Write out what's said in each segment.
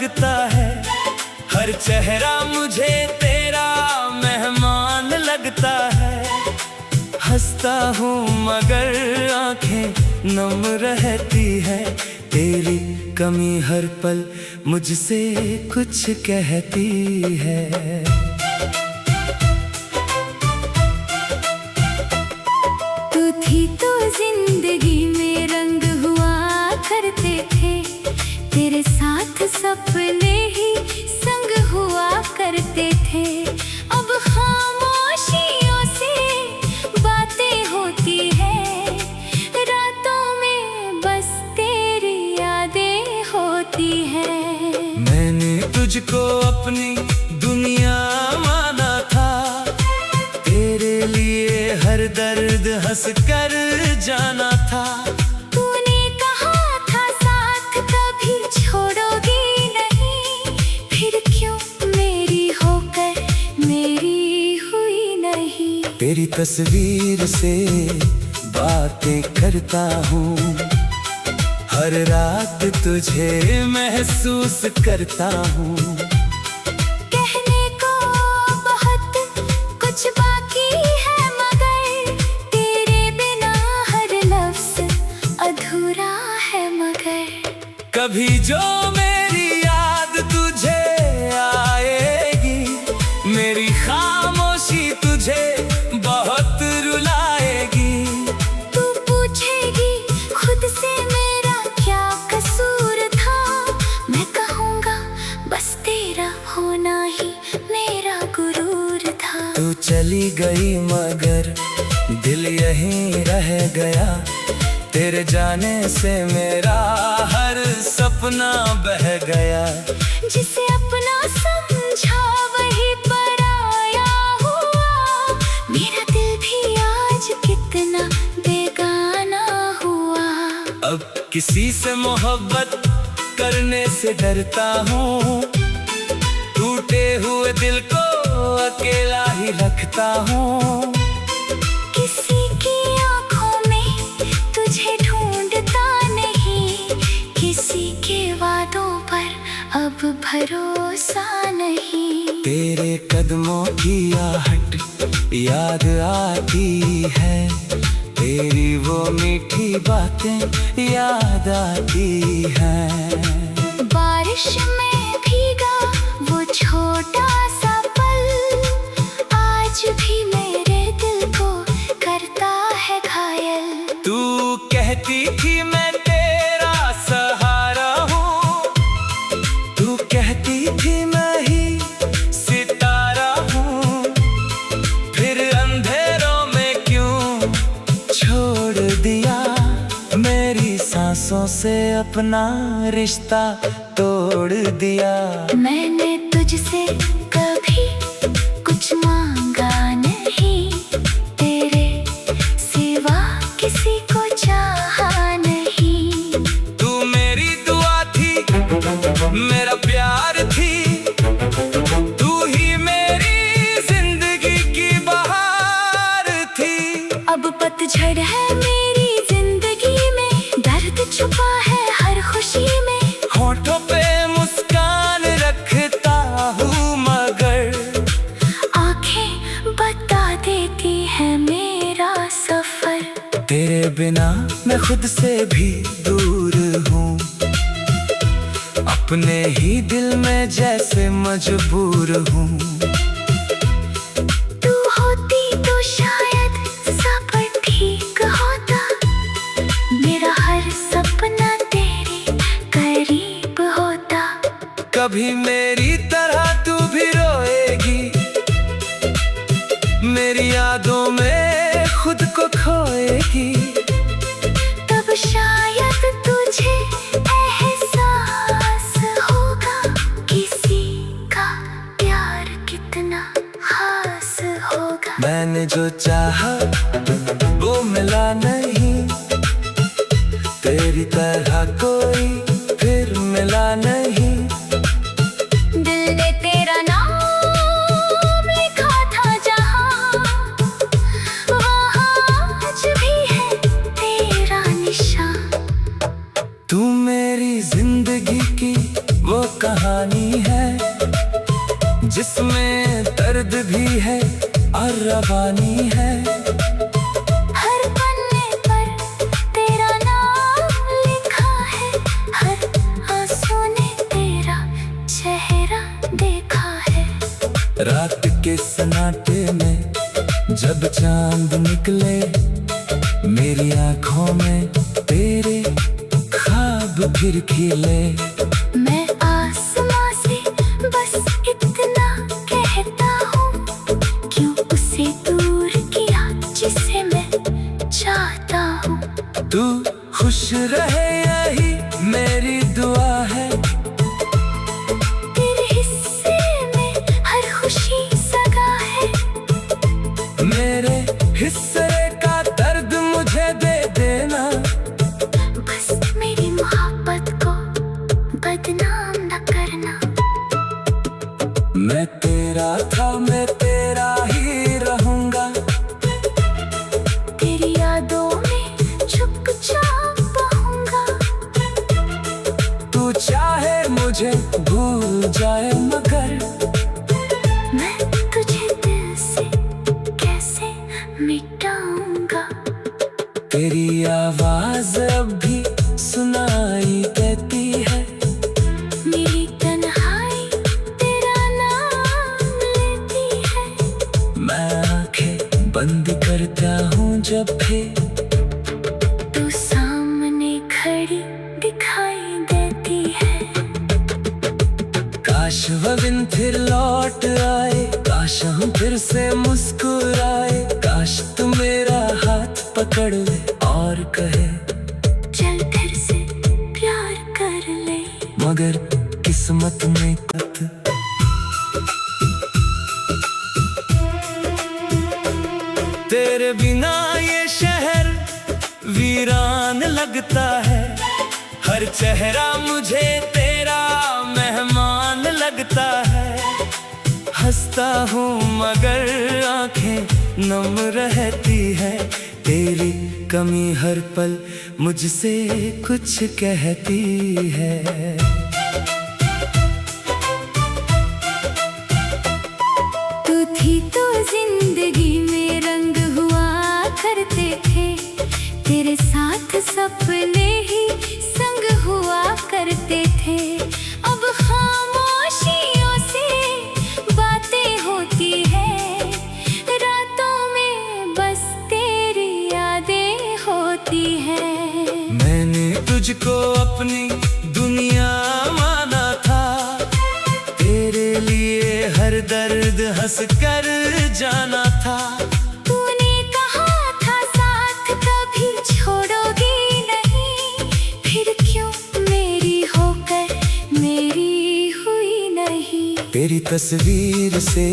लगता है। हर चेहरा मुझे तेरा मेहमान लगता है। हंसता हूँ मगर आंखें नम रहती है। तेरी कमी हर पल मुझसे कुछ कहती है। तू थी तो जिंदगी में रंग हुआ करते थे। तेरे साथ सपने ही संग हुआ करते थे। अब खामोशियों से बातें होती है। रातों में बस तेरी यादें होती है। मैंने तुझको अपनी दुनिया माना था। तेरे लिए हर दर्द हंस कर जाना था। तूने कहा था साथ कभी छोड़ोगी नहीं। फिर क्यों मेरी होकर मेरी हुई नहीं। तेरी तस्वीर से बातें करता हूँ। हर रात तुझे महसूस करता हूँ। कहने को बहुत कुछ बाकी है मगर तेरे बिना हर लफ्ज़ अधूरा है मगर। कभी जो मेरी याद तुझे आएगी। मेरी खामोशी तुझे बहुत रुलाएगी। तू पूछेगी खुद से मेरा क्या कसूर था। मैं कहूँगा बस तेरा होना ही मेरा गुरूर था। तू चली गई मगर दिल यहीं रह गया। तेरे जाने से मेरा हर सपना बह गया। जिसे अपना समझा वही पराया हुआ। मेरा दिल भी आज कितना बेगाना हुआ। अब किसी से मोहब्बत करने से डरता हूँ। टूटे हुए दिल को अकेला ही रखता हूँ। किसी की आंखों में तुझे ढूंढता नहीं। किसी के वादों पर अब भरोसा नहीं। तेरे कदमों की आहट याद आती है। तेरी वो मीठी बातें याद आती हैं। बारिश में भीगा वो छोटा सा पल आज भी मेरे दिल को करता है घायल। तू कहती थी मैं तेरा सहारा हूँ। तू कहती थी मैं ही सितारा हूँ। फिर अंधेरों में क्यों छोड़ दिया। मेरी सांसों से अपना रिश्ता तोड़ दिया। मैंने तुझसे कभी कुछ मांगा नहीं। तेरे सिवा किसी को चाहा नहीं। तू मेरी दुआ थी मेरा प्यार थी। तू ही मेरी जिंदगी की बहार थी। अब पतझड़ है मेरी जिंदगी में। दर्द छुपा है हर खुशी में। होठों पे मुस्कान रखता हूँ मगर आंखें बता देती है मेरा सफर। तेरे बिना मैं खुद से भी दूर हूँ। अपने ही दिल में जैसे मजबूर हूँ। तू होती तो शायद सब ठीक होता। मेरा हर सपना तेरे करीब होता। कभी मेरी तरह तू भी रोएगी। मेरी यादों में खुद को खोएगी। तब शायद तुझे एहसास होगा किसी का प्यार कितना खास होगा। मैंने जो चाहा वो मिला नहीं। तेरी तरह कोई फिर मिला नहीं। दिल ने तेरा नाम लिखा था जहाँ। वहाँ आज भी है तेरा निशान। तू मेरी जिंदगी की वो कहानी और रवानी है। हर पन्ने पर तेरा नाम लिखा है, हर आंसू ने तेरा चेहरा देखा है। रात के सन्नाटे में जब चांद निकले, मेरी आंखों में तेरे ख्वाब फिर खिले। मैं आसमां से बस इतना कहता हूँ, क्यों उसे दूर किया जिसे मैं चाहता हूँ। तू खुश रहे यही मेरी दुआ है। तेरे हिस्से में हर खुशी सगा है। मेरे हिस्से का दर्द मुझे दे देना। बस मेरी मोहब्बत को बदनाम न करना। मैं तेरा था, मैं तेरा ही रहूंगा। तेरी यादों में चुपचाप बहूंगा। तू चाहे मुझे भूल जाए मगर मैं तुझे दिल से कैसे मिटाऊंगा। तेरी आवाज अब भी सुनाई देती है। मेरी तन्हाई तेरा नाम लेती है। मैं आंखें बंद करता हूँ जब भी तू सामने खड़ी दिखाई देती है। काश वो दिन फिर लौट आए, काश हम फिर से मुस्कुराए। काश तू मेरा हाथ पकड़ ले और कहे चल फिर से प्यार कर ले। मगर किस्मत में तेरे बिना ये शहर वीरान लगता है। हर चेहरा मुझे तेरा मेहमान लगता है। हंसता हूँ मगर आंखें नम रहती है। तेरी कमी हर पल मुझसे कुछ कहती है। तू थी तो जिंदगी में रंग हुआ करते थे। तेरे साथ सपने ही संग हुआ करते थे। अब खामोशियों से बातें होती है। रातों में बस तेरी यादें होती है। मैंने तुझको अपनी दुनिया माना था। तेरे लिए हर दर्द हंस कर जाना था। तूने कहा था साथ कभी छोड़ोगी नहीं, फिर क्यों मेरी होकर मेरी हुई नहीं। तेरी तस्वीर से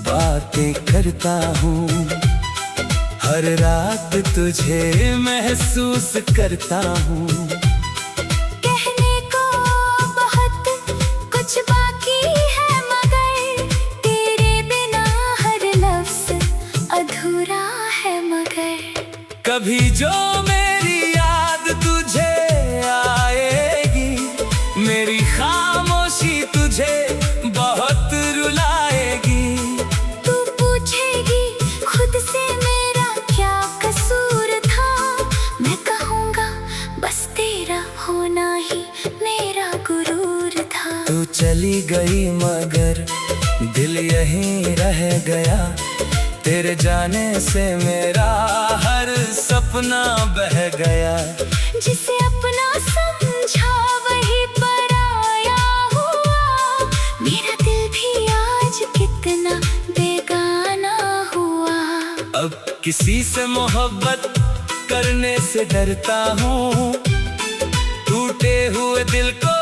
बातें करता हूँ, हर रात तुझे महसूस करता हूँ। कहने को बहुत कुछ बाकी है, मगर तेरे बिना हर लफ्ज अधूरा है। मगर कभी जो मेरी याद तुझे आएगी, मेरी खामोशी तुझे बहुत रुलाएगी। तू पूछेगी खुद से मेरा क्या कसूर था, मैं कहूँगा बस तेरा होना ही मेरा गुरूर था। तू चली गई मगर दिल यहीं रह गया। तेरे जाने से मेरा हर सपना बह गया। जिसे अपना समझा वही पराया हुआ। मेरा दिल भी आज कितना बेगाना हुआ। अब किसी से मोहब्बत करने से डरता हूँ। टूटे हुए दिल को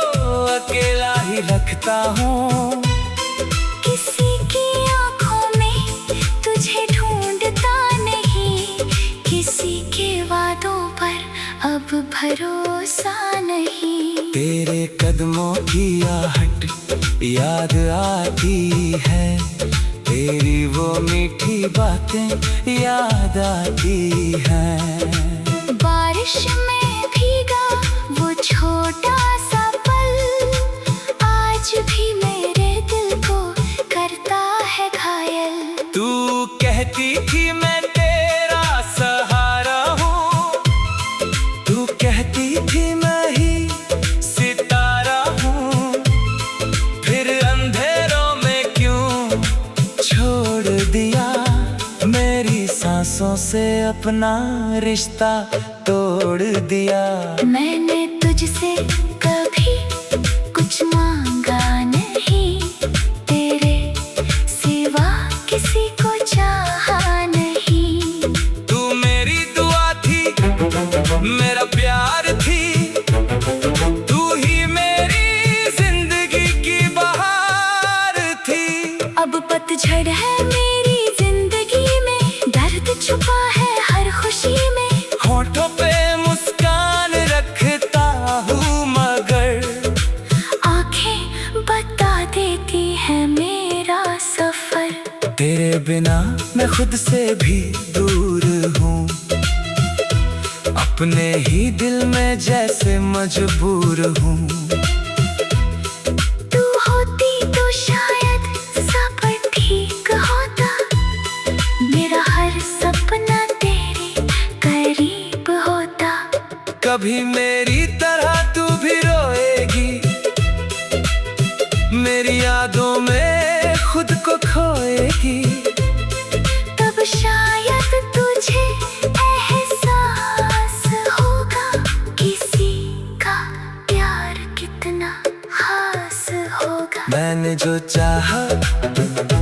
अकेला ही रखता हूँ। किसी की आंखों में तुझे ढूंढता नहीं, किसी के वादों पर अब भरोसा नहीं। तेरे कदमों की आहट याद आती है। तेरी वो मीठी बातें याद आती हैं। बारिश में भीगा वो छोटा सा पल, आज भी मेरे दिल को करता है घायल। तू कहती थी मैं तेरा सहारा हूँ, तू कहती थी मैं ही सितारा हूँ, फिर अंधेरों में क्यों छोड़ दिया, मेरी सांसों से अपना रिश्ता तोड़ दिया। मैंने तुझसे कभी कुछ मांगा नहीं, तेरे सिवा किसी को चाहा नहीं। तू मेरी दुआ थी, मेरा प्यार थी, तू ही मेरी जिंदगी की बहार थी। अब पतझड़ है मेरी जिंदगी में, दर्द छुपा है हर खुशी में। होठों पे मुस्कान रखता हूँ मगर आंखें बता देती है मेरा सफर। तेरे बिना मैं खुद से भी दूर हूँ, अपने ही दिल में जैसे मजबूर हूँ। तू होती तो शायद सब ठीक होता, मेरा हर सपना तेरे करीब होता। कभी मेरी तरह तू भी रोएगी, मेरी यादों में खुद को खोएगी। तब शायद तुझे एहसास होगा, किसी का प्यार कितना खास होगा। मैंने जो चाहा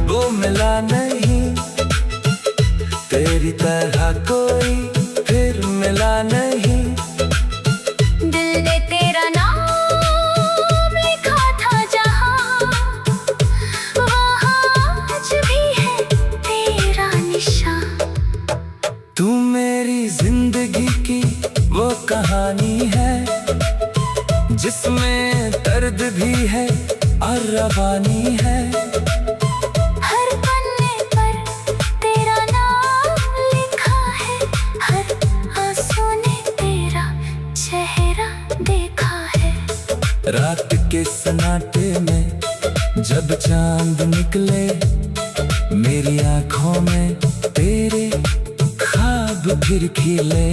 वो मिला नहीं, तेरी तरह कोई फिर मिला नहीं। दिल ने तेरा नाम लिखा था जहाँ, वहाँ आज भी है तेरा निशान। तू मेरी जिंदगी की वो कहानी है, जिसमें दर्द भी है और रवानी है। हर पन्ने पर तेरा नाम लिखा है, हर आंसू ने तेरा चेहरा देखा है। रात के सन्नाटे में जब चांद निकले, मेरी आंखों में तेरे ख्वाब फिर खिले।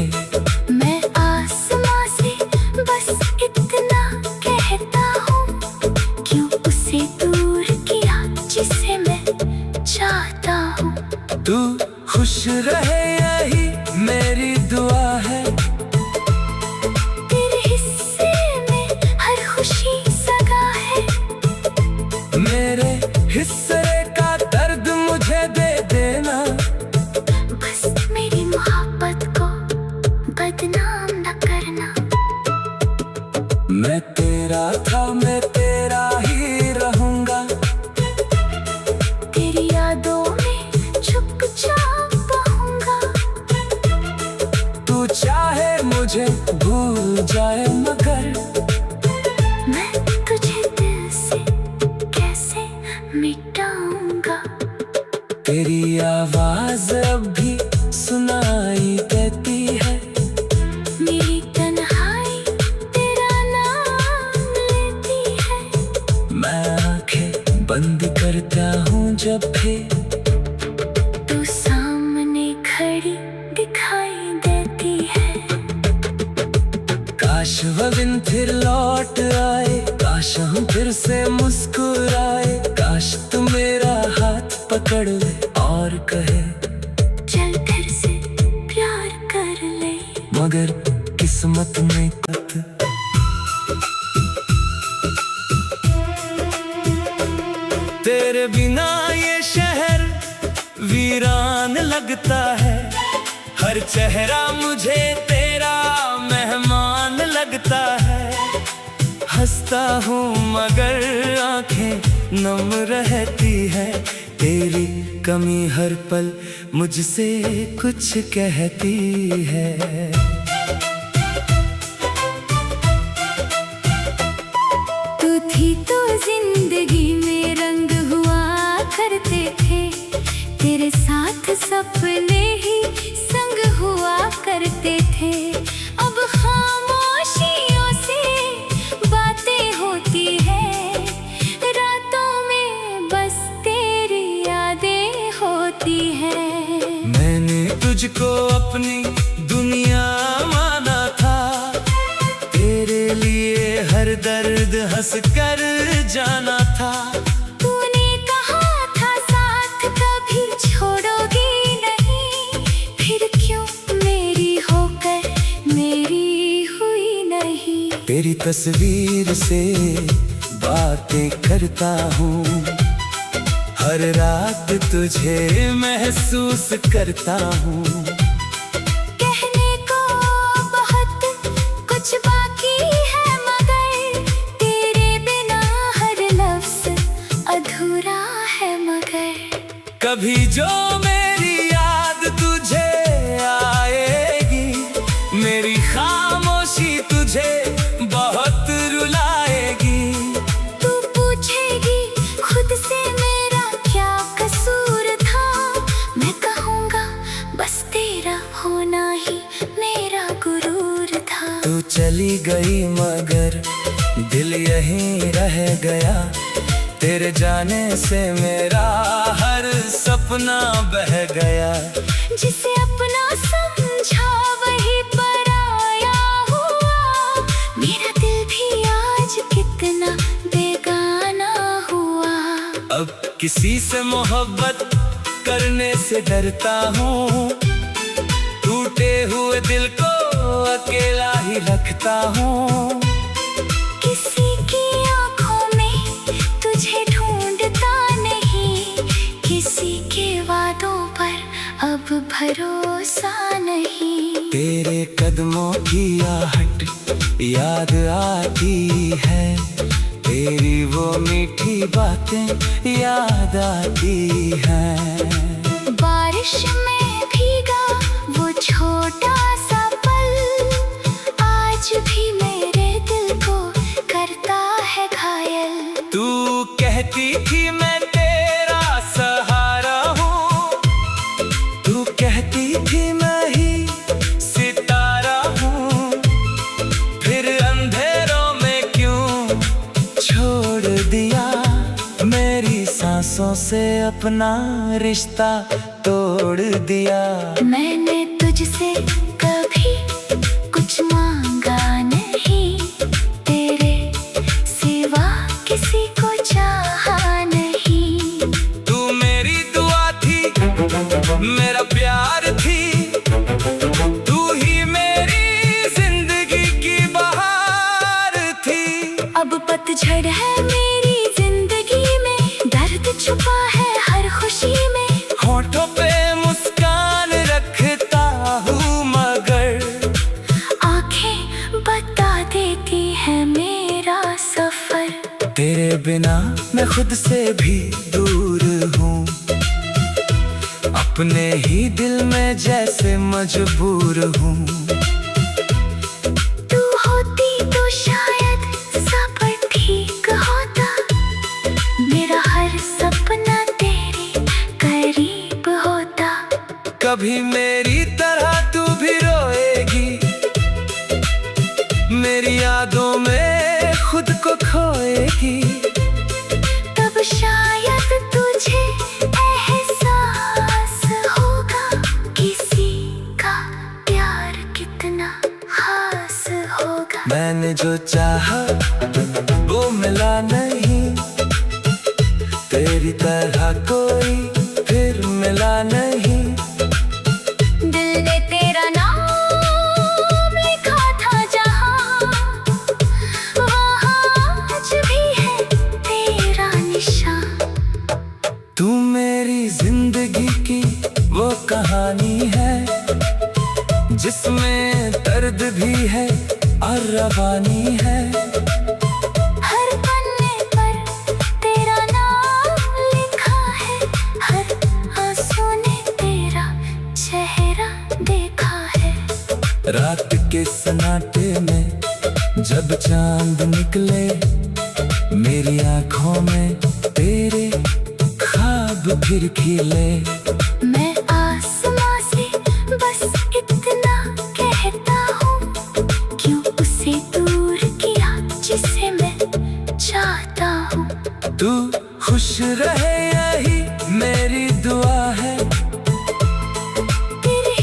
मैं आसमां से बस इतना कहता हूँ, क्यों उसे दूर किया जिसे मैं चाहता हूँ। तू खुश रहे यही मेरी दुआ है, तेरे हिस्से में हर खुशी सगा है। मेरे हिस्से का दर्द मुझे दे देना, बस मेरी मोहब्बत को बदनाम न करना। मैं तेरा था, मैं तेरा ही रहूंगा, तेरी यादों में चुपचाप बहूंगा। तू चाहे मुझे भूल जाए मगर मैं तुझे दिल से कैसे मिटाऊंगा। तेरी आवाज अब भी सुनाई देती है, मेरी तन्हाई तेरा नाम लेती है। मैं आंखें बंद करता हूँ जब भी तू सामने खड़ी दिखाई देती है। काश वह दिन फिर लौट आए, काश हम फिर से मुस्कुराए, काश तू मेरा हाथ पकड़ ले और कहे चल फिर से प्यार कर ले। मगर किस्मत में कत तेरे बिना ये शहर वीरान लगता है, हर चेहरा मुझे तेरा मेहमान लगता है। हंसता हूँ मगर आंखें नम रहती है, तेरी कमी हर पल मुझसे कुछ कहती है। तू थी तो जिंदगी में रंग हुआ करते थे, तेरे साथ सपने ही संग हुआ करते थे। अब खामोशियों से बातें होती है, रातों में बस तेरी यादें होती है। तुझको अपनी दुनिया माना था, तेरे लिए हर दर्द हंस कर जाना था। तूने कहा था साथ कभी छोड़ोगी नहीं, फिर क्यों मेरी होकर मेरी हुई नहीं। तेरी तस्वीर से बातें करता हूँ, हर रात तुझे महसूस करता हूँ। कहने को बहुत कुछ बाकी है, मगर तेरे बिना हर लफ्ज अधूरा है। मगर कभी जो मेरी याद तुझे आएगी, मेरी खामोशी तुझे बहुत रुलाएगी। तू पूछेगी खुद से मेरा क्या कसूर था, मैं कहूँगा बस तेरा होना ही मेरा गुरूर था। तू चली गई मगर दिल यहीं रह गया, तेरे जाने से मेरा हर सपना बह गया। जिसे अपना समझा वही पराया हुआ, मेरा दिल भी आज कितना बेगाना हुआ। अब किसी से मोहब्बत करने से डरता हूँ, टूटे हुए दिल को अकेला ही रखता हूँ। किसी की आंखों में तुझे ढूंढता नहीं, किसी के वादों पर अब भरोसा नहीं। तेरे कदमों की आहट याद आती है, तेरी वो मीठी बातें याद आती हैं। बारिश में भीगा वो छोटा सा पल, आज भी मेरे दिल को करता है घायल। तू कहती थी मैं तेरा सहारा हूँ, तू कहती थी मैं ही सितारा हूँ, फिर अंधेरों में क्यों छोड़ दिया, मेरी सांसों से अपना रिश्ता तोड़ दिया। मैंने तुझसे कभी कुछ मांगा नहीं, तेरे सिवा किसी को चाहा नहीं। तू मेरी दुआ थी, मेरा प्यार थी, तू ही मेरी जिंदगी की बहार थी। अब पतझड़ है मेरी जिंदगी में, दर्द छुपा है हर खुशी में। होठों पे मुस्कान रखता हूँ मगर आंखें बता देती है मेरा सफर। तेरे बिना मैं खुद से भी दूर हूँ, अपने ही दिल में जैसे मजबूर हूँ। तू होती तो शायद सब ठीक होता, मेरा हर सपना तेरे करीब होता। कभी मेरी तरह तू भी रोएगी, मेरी यादों में खुद को खोएगी। तब शायद तुझे एहसास होगा, किसी का प्यार कितना खास होगा। मैंने जो चाहा वो मिला नहीं, तेरी तरह कोई फिर मिला नहीं। दिल ने तेरा नाम लिखा था जहाँ, वहाँ आज भी है तेरा निशान। तू मेरी जिंदगी की वो कहानी है, जिसमें दर्द भी है और रवानी है। हर पन्ने पर तेरा नाम लिखा है, हर आंसू ने तेरा चेहरा देखा है। रात के सन्नाटे में जब चांद निकले, मेरी आंखों में तेरे ख्वाब फिर खिले। मैं आसमां से बस इतना कहता हूँ, क्यों उसे दूर किया जिसे मैं चाहता हूँ। तू खुश रहे यही मेरी दुआ है, तेरे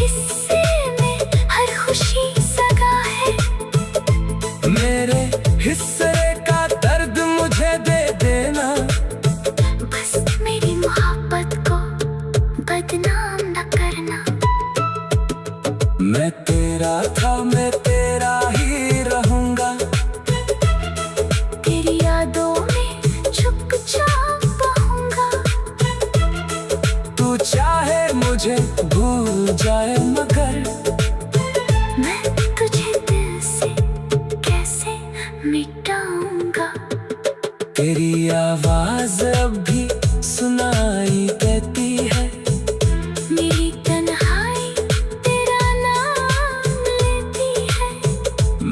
हिस्से का दर्द मुझे दे देना, बस मेरी मोहब्बत को बदनाम न करना। मैं तेरा था, मैं तेरा ही रहूंगा, तेरी यादों में चुपचाप बहूंगा। तू चाहे मुझे भूल जाए मगर मैं तुझे दिल से कैसे मिटाऊंगा। तेरी आवाज अब भी सुनाई देती है, मेरी तन्हाई तेरा नाम लेती है।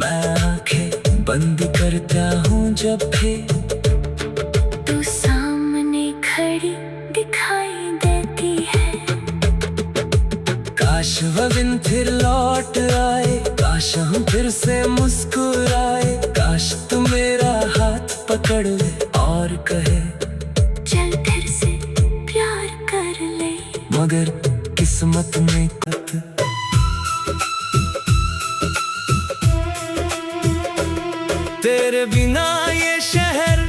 मैं आंखें बंद करता हूँ जब भी तू सामने खड़ी दिखाई देती है। काश वो दिन फिर लौट आए, काश हम फिर से मुस्कुराए, काश तू मेरा हाथ पकड़ ले और कहे चल फिर से प्यार कर ले। मगर किस्मत में तेरे बिना ये शहर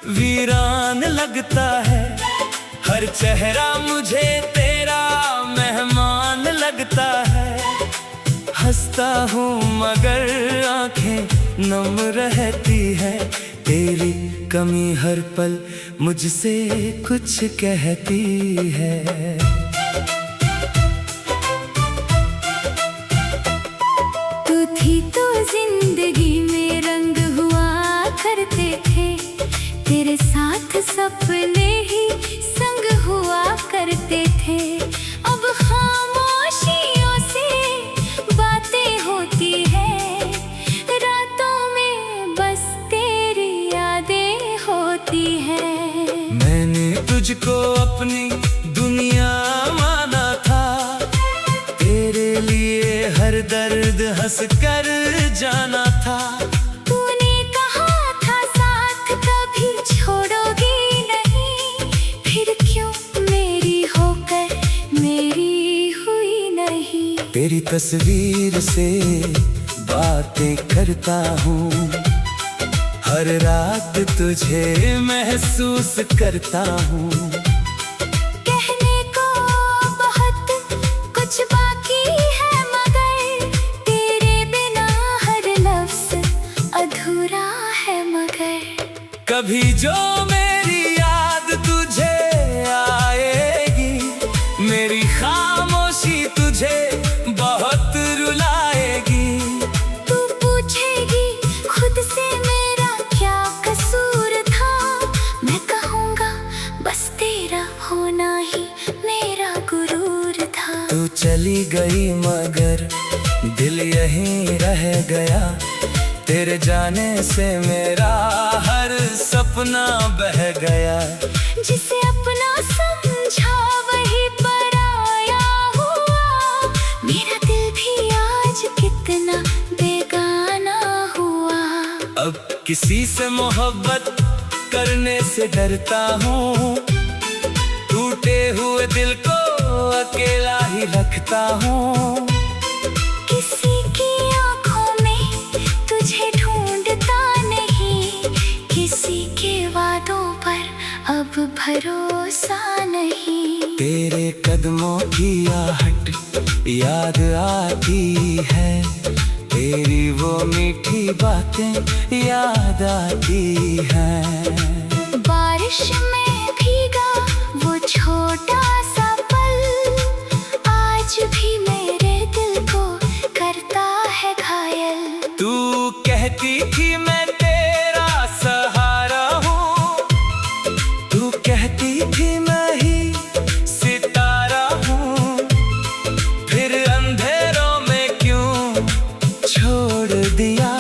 वीरान लगता है, हर चेहरा मुझे तेरा मेहमान लगता है। हंसता हूँ मगर आंखें नम रहती है, तेरी कमी हर पल मुझसे कुछ कहती है। तू थी तो जिंदगी में रंग हुआ करते थे, तेरे साथ सपने ही संग हुआ करते थे। अब खामोशियों से बातें होती है, रातों में बस तेरी यादें होती है। मैंने तुझको अपनी दुनिया माना था, तेरे लिए हर दर्द हंस कर जाना था। तूने कहा था साथ कभी छोड़ोगी नहीं, फिर क्यों मेरी होकर मेरी हुई नहीं। तेरी तस्वीर से बातें करता हूँ, हर रात तुझे महसूस करता हूँ। कहने को बहुत कुछ बाकी है मगर तेरे बिना हर लफ्ज अधूरा है। मगर कभी जो मेरी याद तुझे आएगी, मेरी खामोशी तुझे बहुत रुलाएगी। तू पूछेगी खुद से मेरा क्या कसूर था, मैं कहूँगा बस तेरा होना ही मेरा गुरूर था। तू चली गई मगर दिल यहीं रह गया, तेरे जाने से मेरा हर सपना बह गया। जिसे अपना समझा वही पराया हुआ, मेरा दिल भी आज कितना बेगाना हुआ। अब किसी से मोहब्बत करने से डरता हूँ, टूटे हुए दिल को अकेला ही रखता हूँ। किसी की आंखों में तुझे ढूंढता नहीं, किसी के वादों पर अब भरोसा नहीं। तेरे कदमों की आहट याद आती है, तेरी वो मीठी बातें याद आती हैं। बारिश में भीगा वो छोटा सा पल, आज भी मेरे दिल को करता है घायल। तू कहती थी मैं तेरा सहारा हूँ, तू कहती थी मैं ही सितारा हूँ, फिर अंधेरों में क्यों छोड़ दिया,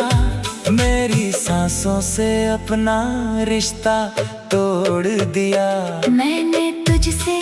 मेरी सांसों से अपना रिश्ता तोड़ दिया। मैंने तुझसे